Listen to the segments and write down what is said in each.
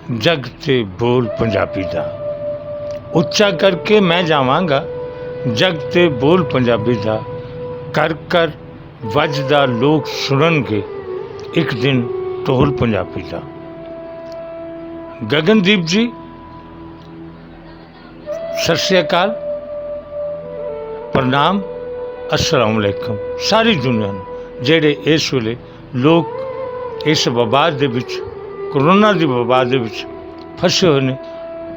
जग ते बोल पंजाबी दा। उच्चा करके मैं जावांगा जग ते बोल पंजाबी दा। कर कर वजदा लोग सुननगे एक दिन ढोल पंजाबी दा। गगनदीप जी सत श्री अकाल, प्रणाम, अस्सलाम वालेकुम सारी दुनिया नूं जेड़े इस वेले लोग इस वबा दे विच, कोरोना दी वबा दे विच फसे हुए ने।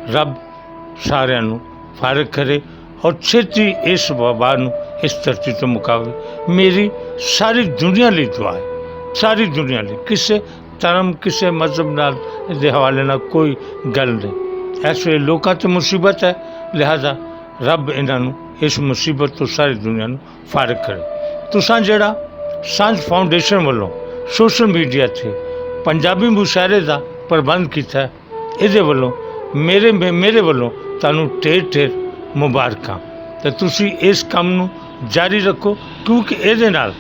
रब सारिਆਂ ਨੂੰ फारग करे और छेती इस वबा नूं इस धरती तो मुकावे। मेरी सारी दुनिया ਲਈ दुआ है, सारी दुनिया ਲਈ। किसी धर्म किसी मजहब नाल दे हवाले नाल कोई गल नहीं। इस वे लोगों ते मुसीबत है, लिहाजा रब इन्हां नूं इस मुसीबत तो सारी दुनिया नूं फारग करे। तुसां जिहड़ा सांझ फाउंडेशन वालों सोशल मीडिया ते पंजाबी मुशायरे का प्रबंध किया है, इहदे वालों मेरे वालों तुहानूं ढेर ढेर मुबारकां। ते तुसीं इस काम नूं जारी रखो, क्योंकि इहदे नाल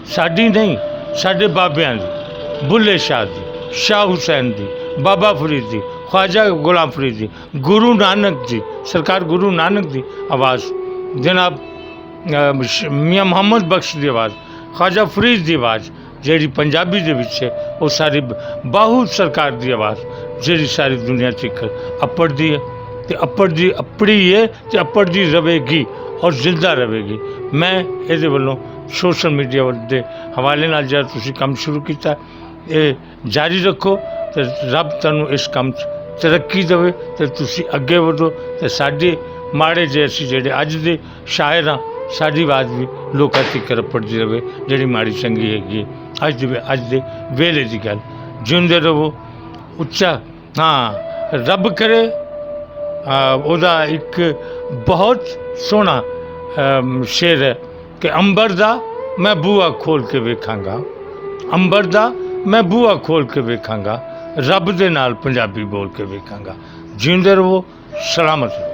साडी नहीं, साडे बाबियां दी, बुल्ले शाह दी, शाह हुसैन दी, बाबा फरीद दी, ख्वाजा गुलाम फरीद दी, गुरु नानक जी, सरकार गुरु नानक दी आवाज़, जनाब मियाँ मुहम्मद बख्श दी आवाज़, ख्वाजा फरीद दी आवाज़ ਜਿਹੜੀ पंजाबी ਦੇ ਵਿੱਚ ਹੈ, ਉਹ ਸਾਰੀ ਬਾਹੂ ਸਰਕਾਰ ਦੀ ਆਵਾਜ਼ ਜਿਹੜੀ ਸਾਰੀ ਦੁਨੀਆ 'ਚ ਅੱਪੜਦੀ ਹੈ ਤੇ ਅੱਪੜਦੀ ਅੱਪੜੀ ਹੈ ਤੇ ਅੱਪੜਦੀ ਰਹੇਗੀ ਔਰ ਜ਼ਿੰਦਾ ਰਹੇਗੀ। ਮੈਂ ਇਹਦੇ ਵੱਲੋਂ ਸੋਸ਼ਲ ਮੀਡੀਆ ਦੇ ਹਵਾਲੇ ਨਾਲ ਜਿਹੜਾ ਤੁਸੀਂ ਕੰਮ ਸ਼ੁਰੂ ਕੀਤਾ ਇਹ ਜਾਰੀ ਰੱਖੋ ਤੇ ਰੱਬ ਤੁਹਾਨੂੰ ਇਸ ਕੰਮ 'ਚ ਤਰੱਕੀ ਦੇਵੇ ਤੇ ਤੁਸੀਂ ਅੱਗੇ ਵਧੋ ਤੇ ਸਾਡੇ ਮਾੜੇ ਜਿਹੇ ਅਸੀਂ ਜਿਹੜੇ ਅੱਜ ਦੇ ਸ਼ਾਇਰ ਹਾਂ, ਸਾਡੀ आवाज़ भी लोगों तक पड़ती रहे जी माड़ी चंगी हैगी। अज दे वेले की गल जिंदे रहो उच्चा। हाँ रब करे ओदा एक बहुत सोहना शेर है कि अंबर दा मैं बूआ खोल के वेखांगा, अंबर दा मैं बूआ खोल के वेखांगा, रब दे नाल पंजाबी बोल के वेखांगा। जिंदे रहो, सलामत रहो।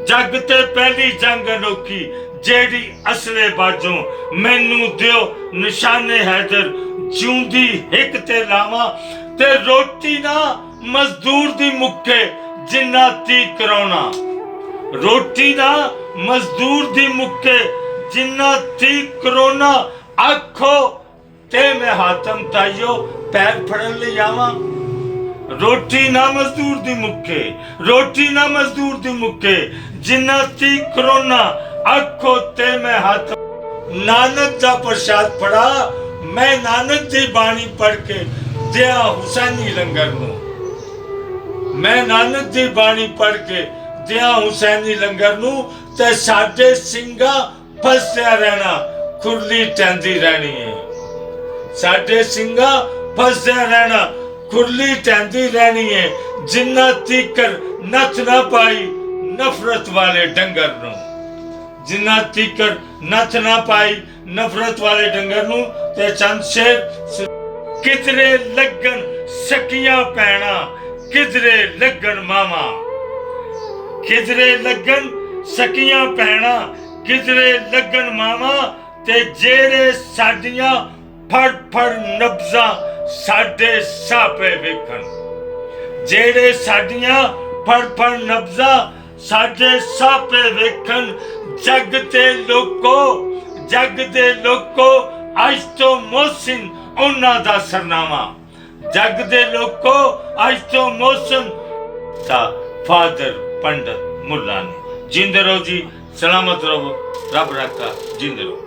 जग ते पहली जंग अनोखी जेड़ी असले बाजों मैनू दियो निशाने हैदर, जिउंदी हिक ते लावा ते रोटी ना मजदूर दी मुक्के जिन्ना ती कराउना, रोटी ना मजदूर दी मुक्के जिन्ना ती करोना। आखो ते मैं हाथम ताइयो पैर फड़न ले आवा, रोटी ना मजदूर दी मुक्के, रोटी ना मजदूर दी मुक्के जिन्ना ती करोना। आखो ते मैं हाथ नानक दा प्रसाद पड़ा, मैं नानक दी बाणी पढ़ के दिया हुसैनी लंगर नूं, मैं नानक दी बाणी पढ़ के दिया हुसैनी लंगर नूं। ते साडे सिंगा फसया रहना खुरली टैंदी रहनी है, साडे सिंगा फसया रहना खुरली टैंदी रहनी है, जिन्ना तीकर नथ ना पाई नफरत वाले डंगर नूं, जिन्ना तीकर नथ ना पाई नफरत वाले डंगर नूं। ते चंद शेर किधरे लगन सकियां पैणा, किधरे लगन मामा, किधरे लगन सकियां पैणा, किधरे लगन मामा। ते जेड़े साडियां फड़ फड़ नब्ज़ां साडे सापे वेखन, जेड़े साडियां फड़ फड़ नब्ज़ां साडे सापे वेखन। जग दे लोको, जग दे लोको अज तो मोहसिन उन्हां दा सरनामा, जग दे लोको अज तो मोहसिन दा फादर पंडित मुल्ला ने। जिंदे रहो जी, सलामत रहो, रब रखा, जिंदे रहो।